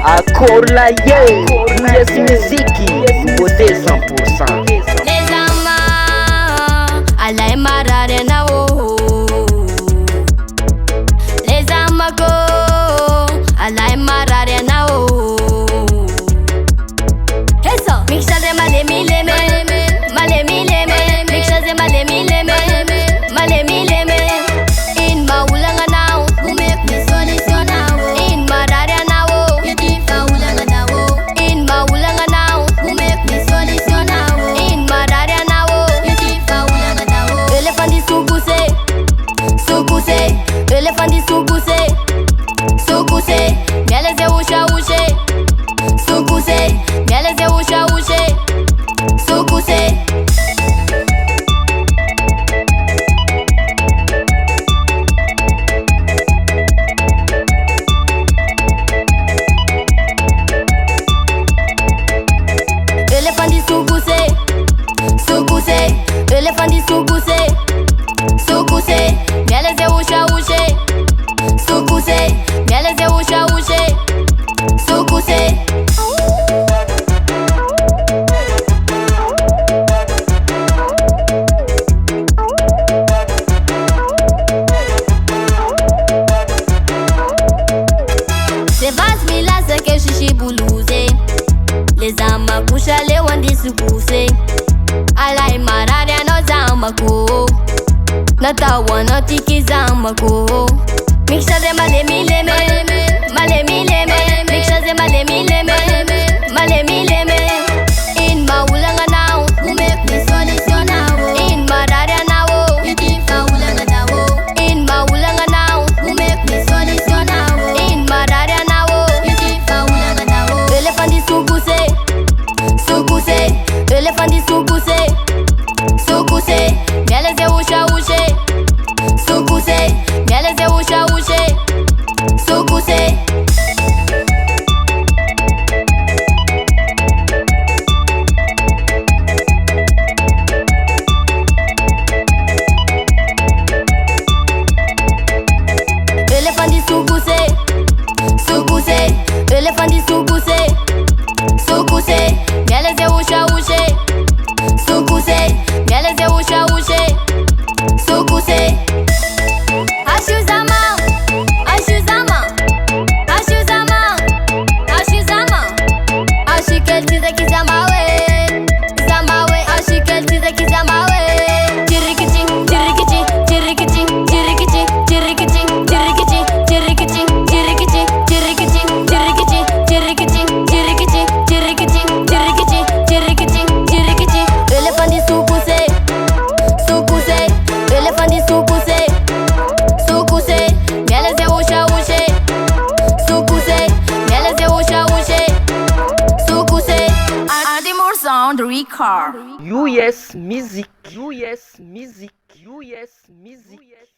Encore la yes musique, nouveauté 100%. Les ZAMA, alay marare na wo. Les ZAMA go, alay marare na wo. Eso, mixaze male mileme, mixaze male mileme, in maulanga now, who make me solution now. In marare now, in maulanga now, who make me solution now. In marare now, elephant is suguse, elephant is suguse, mieleze usha ushe, suguse, mieleze usha ushe, suguse. Elephant is suguse, elephant is suguse, mieleze usha ushe, suguse, mieleze usha ushe, suguse. Se vas milasa ke shishi buluze, les ZAMA kusha le wandi suguse. Alay marare no ZAMA ko, natawa no tiki ZAMA ko. Mixaze male mileme, mixaze male mileme, in maulanga now, who make me solution now. In marare now, in maulanga now, who make me solution now. In marare now, elephant is suguse, elephant is suguse, mieleze usha ushe, suguse, mieleze usha ushe, suguse. Elephant is suguse, elephant is suguse, mieleze usha ushe, suguse, mieleze usha ushe, suguse. Ashu ZAMA, ashu ZAMA, ashu ZAMA, ashu ZAMA, ashu keltize ki ZAMA we, ashu keltize ki ZAMA we. Chirikichi, chirikichi, chirikichi, chirikichi, chirikichi, chirikichi, chirikichi, chirikichi, chirikichi, chirikichi, chirikichi, chirikichi, chirikichi, chirikichi, chirikichi, chirikichi. Elephant is suguse, elephant is suguse, mieleze usha ushe, suguse, mieleze usha ushe, suguse. Adimur Sound Record. US musique, US musique, US musique.